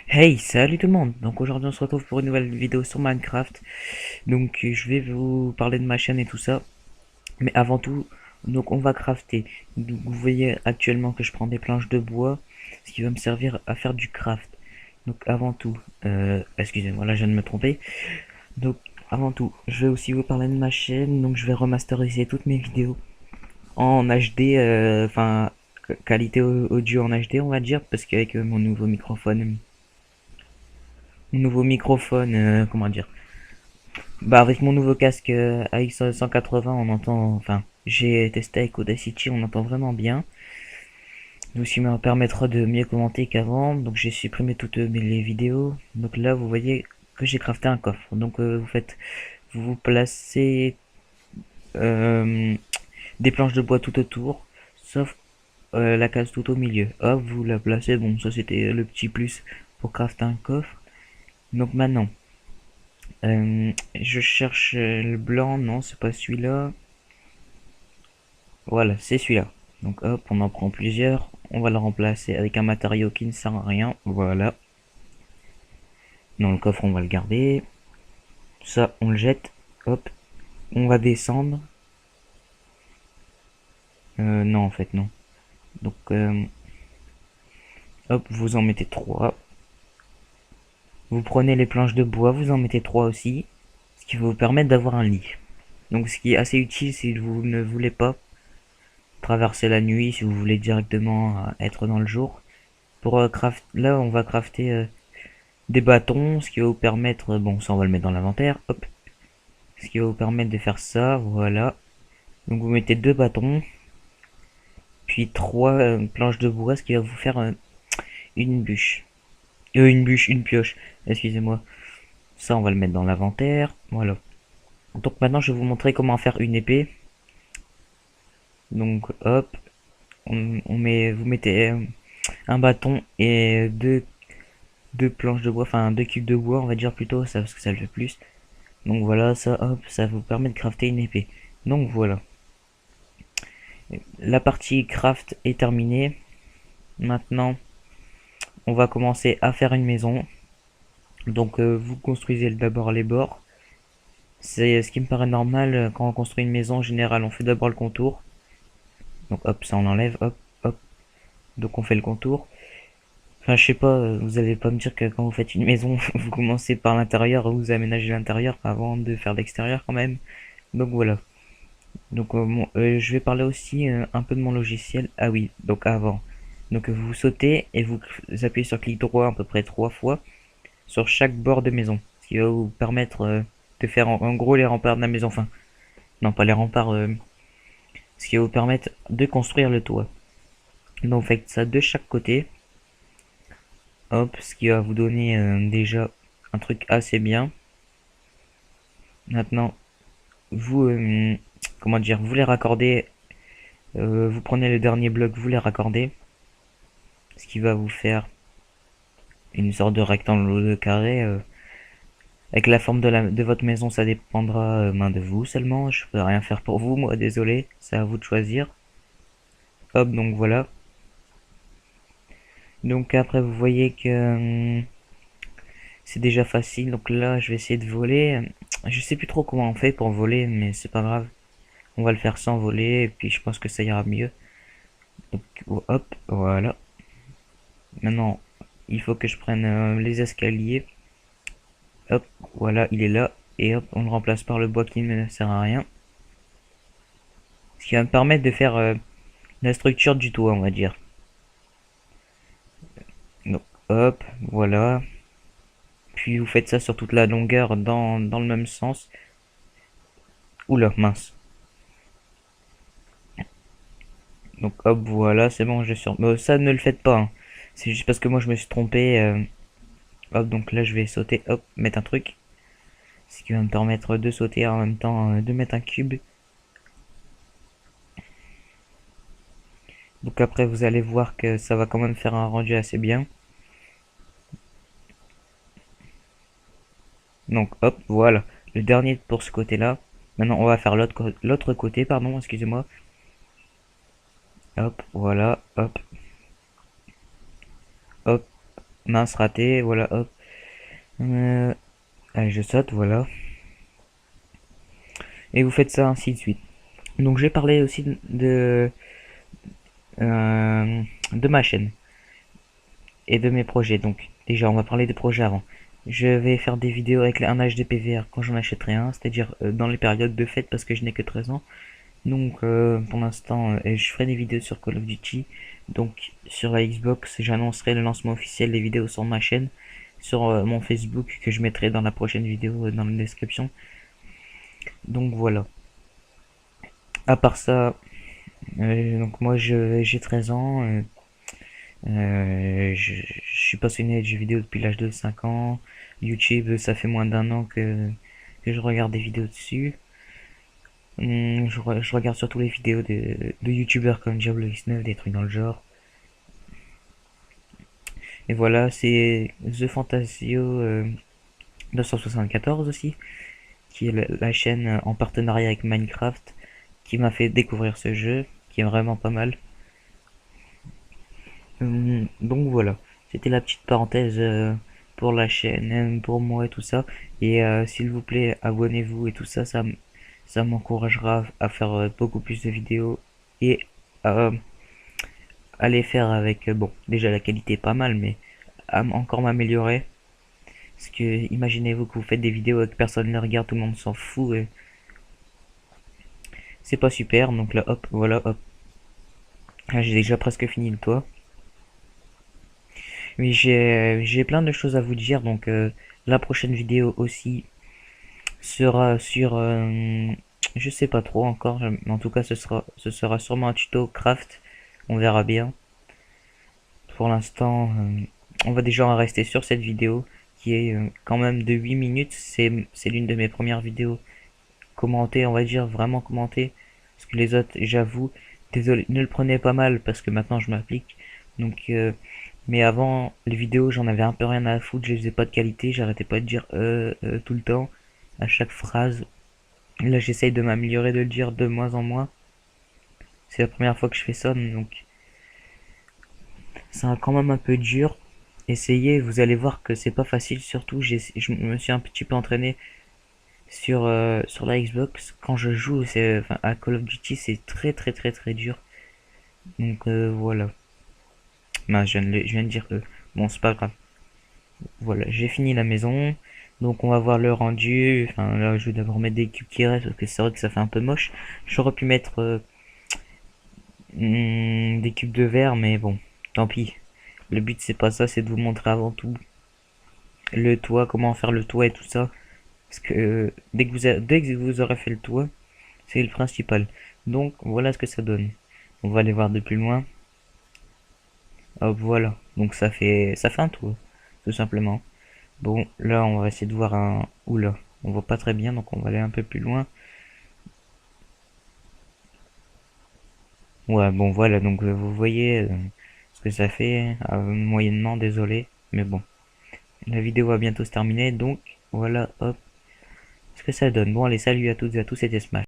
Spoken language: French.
Hey, salut tout le monde! Donc aujourd'hui on se retrouve pour une nouvelle vidéo sur Minecraft. Donc je vais vous parler de ma chaîne et tout ça. Mais avant tout, donc on va crafter. Donc vous voyez actuellement que je prends des planches de bois, ce qui va me servir à faire du craft. Donc avant tout, excusez-moi là je viens de me tromper. Donc avant tout, je vais aussi vous parler de ma chaîne. Donc je vais remasteriser toutes mes vidéos en HD, enfin qualité audio en HD on va dire, parce qu'avec mon nouveau microphone, comment dire, bah avec mon nouveau casque AX 180 on entend, enfin j'ai testé avec Audacity, on entend vraiment bien, donc ce qui me permettra de mieux commenter qu'avant. Donc j'ai supprimé toutes les vidéos. Donc là vous voyez que j'ai crafté un coffre. Donc vous placez euh, des planches de bois tout autour, sauf la case tout au milieu. Hop, vous la placez, bon ça c'était le petit plus pour crafter un coffre. Donc maintenant, je cherche le blanc, non, c'est pas celui-là. Voilà, c'est celui-là. Donc hop, on en prend plusieurs. On va le remplacer avec un matériau qui ne sert à rien. Voilà. Dans le coffre, on va le garder. Ça, on le jette. Hop, on va descendre. Non, en fait, non. Donc, hop, vous en mettez 3. Vous prenez les planches de bois, vous en mettez 3 aussi. Ce qui va vous permettre d'avoir un lit. Donc, ce qui est assez utile si vous ne voulez pas traverser la nuit, si vous voulez directement être dans le jour. Pour là, on va crafter des bâtons, ce qui va vous permettre, bon, ça on va le mettre dans l'inventaire, hop, ce qui va vous permettre de faire ça, voilà. Donc vous mettez 2 bâtons, puis 3 planches de bois, ce qui va vous faire une bûche. Une pioche, excusez-moi. Ça on va le mettre dans l'inventaire, voilà. Donc maintenant je vais vous montrer comment faire une épée. Donc hop, vous mettez un bâton et deux planches de bois, enfin 2 cubes de bois on va dire plutôt, ça, parce que ça le fait plus. Donc voilà, ça hop, ça vous permet de crafter une épée. Donc voilà, la partie craft est terminée. Maintenant, on va commencer à faire une maison. Donc vous construisez d'abord les bords. C'est ce qui me paraît normal quand on construit une maison en général. On fait d'abord le contour. Donc hop, ça on enlève, hop, hop. Donc on fait le contour. Enfin, je sais pas, vous allez pas me dire que quand vous faites une maison, vous commencez par l'intérieur, vous aménagez l'intérieur avant de faire l'extérieur quand même. Donc voilà. Donc je vais parler aussi un peu de mon logiciel. Ah oui, donc avant. Donc vous sautez et vous appuyez sur clic droit à peu près 3 fois sur chaque bord de maison. Ce qui va vous permettre de faire en gros les remparts de la maison. Enfin, non pas les remparts. Ce qui va vous permettre de construire le toit. Donc vous faites ça de chaque côté. Hop, ce qui va vous donner déjà un truc assez bien. Maintenant, vous, comment dire, vous les raccordez. Vous prenez le dernier bloc, vous les raccordez. Ce qui va vous faire une sorte de rectangle ou de carré. Avec la forme de votre maison, ça dépendra de vous seulement. Je peux rien faire pour vous, moi, désolé. C'est à vous de choisir. Hop, donc voilà. Donc après, vous voyez que c'est déjà facile. Donc là, je vais essayer de voler. Je sais plus trop comment on fait pour voler, mais c'est pas grave. On va le faire sans voler, et puis je pense que ça ira mieux. Donc hop, voilà. Maintenant, il faut que je prenne les escaliers. Hop, voilà, il est là. Et hop, on le remplace par le bois qui ne sert à rien. Ce qui va me permettre de faire la structure du toit, on va dire. Donc, hop, voilà. Puis vous faites ça sur toute la longueur dans le même sens. Oula, mince. Donc hop, voilà, c'est bon, je suis sur... ça, ne le faites pas, hein. C'est juste parce que moi, je me suis trompé. Hop, donc là, je vais sauter, hop, mettre un truc. Ce qui va me permettre de sauter en même temps, de mettre un cube. Donc après, vous allez voir que ça va quand même faire un rendu assez bien. Donc hop, voilà. Le dernier pour ce côté-là. Maintenant, on va faire l'autre côté, pardon, excusez-moi. Hop, voilà, hop, hop. Mince, raté, voilà, hop. Allez, je saute, voilà. Et vous faites ça ainsi de suite. Donc, je vais parler aussi euh, de ma chaîne et de mes projets. Donc, déjà, on va parler des projets avant. Je vais faire des vidéos avec un HDPVR quand j'en achèterai un, c'est-à-dire dans les périodes de fête parce que je n'ai que 13 ans. Donc pour l'instant, je ferai des vidéos sur Call of Duty. Donc sur la Xbox, j'annoncerai le lancement officiel des vidéos sur ma chaîne, sur mon Facebook que je mettrai dans la prochaine vidéo dans la description. Donc voilà. À part ça, donc moi j'ai 13 ans. Je suis passionné de jeux vidéo depuis l'âge de 5 ans. YouTube, ça fait moins d'un an que je regarde des vidéos dessus. Je regarde surtout les vidéos de youtubeurs comme Diablo X9, des trucs dans le genre. Et voilà, c'est The Fantasio 274 aussi, qui est la chaîne en partenariat avec Minecraft, qui m'a fait découvrir ce jeu, qui est vraiment pas mal. Donc voilà, c'était la petite parenthèse pour la chaîne, pour moi et tout ça. Et s'il vous plaît, abonnez-vous et tout ça, ça m'encouragera à faire beaucoup plus de vidéos et à les faire avec, bon, déjà la qualité est pas mal, mais à encore m'améliorer. Parce que imaginez-vous que vous faites des vidéos et que personne ne les regarde, tout le monde s'en fout et c'est pas super. Donc là, hop, voilà, hop. Là, j'ai déjà presque fini le toit. Mais j'ai plein de choses à vous dire, donc la prochaine vidéo aussi sera sur, je sais pas trop encore, mais en tout cas ce sera sûrement un tuto craft, on verra bien. Pour l'instant, on va déjà en rester sur cette vidéo qui est quand même de 8 minutes, c'est l'une de mes premières vidéos commentées, on va dire vraiment commentées, parce que les autres, j'avoue, désolé, ne le prenez pas mal parce que maintenant je m'applique, donc mais avant, les vidéos, j'en avais un peu rien à foutre, je les faisais pas de qualité, j'arrêtais pas de dire tout le temps, à chaque phrase. Là, j'essaye de m'améliorer, de le dire de moins en moins. C'est la première fois que je fais ça, donc c'est quand même un peu dur. Essayez, vous allez voir que c'est pas facile, surtout je me suis un petit peu entraîné sur la Xbox. Quand je joue enfin, à Call of Duty, c'est très très très très dur. Donc voilà. Ben, je viens de dire bon, c'est pas grave. Voilà, j'ai fini la maison. Donc on va voir le rendu. Enfin là, je vais d'abord mettre des cubes qui restent parce que c'est vrai que ça fait un peu moche. J'aurais pu mettre des cubes de verre, mais bon, tant pis. Le but c'est pas ça, c'est de vous montrer avant tout le toit, comment faire le toit et tout ça. Parce que dès que vous aurez fait le toit, c'est le principal. Donc voilà ce que ça donne. On va aller voir de plus loin. Hop, voilà. Donc ça fait un toit, tout simplement. Bon, là, on va essayer de voir un... Oula, on voit pas très bien, donc on va aller un peu plus loin. Ouais, bon, voilà, donc vous voyez ce que ça fait, moyennement, désolé, mais bon. La vidéo va bientôt se terminer, donc voilà, hop, ce que ça donne. Bon, allez, salut à toutes et à tous, c'était Smash.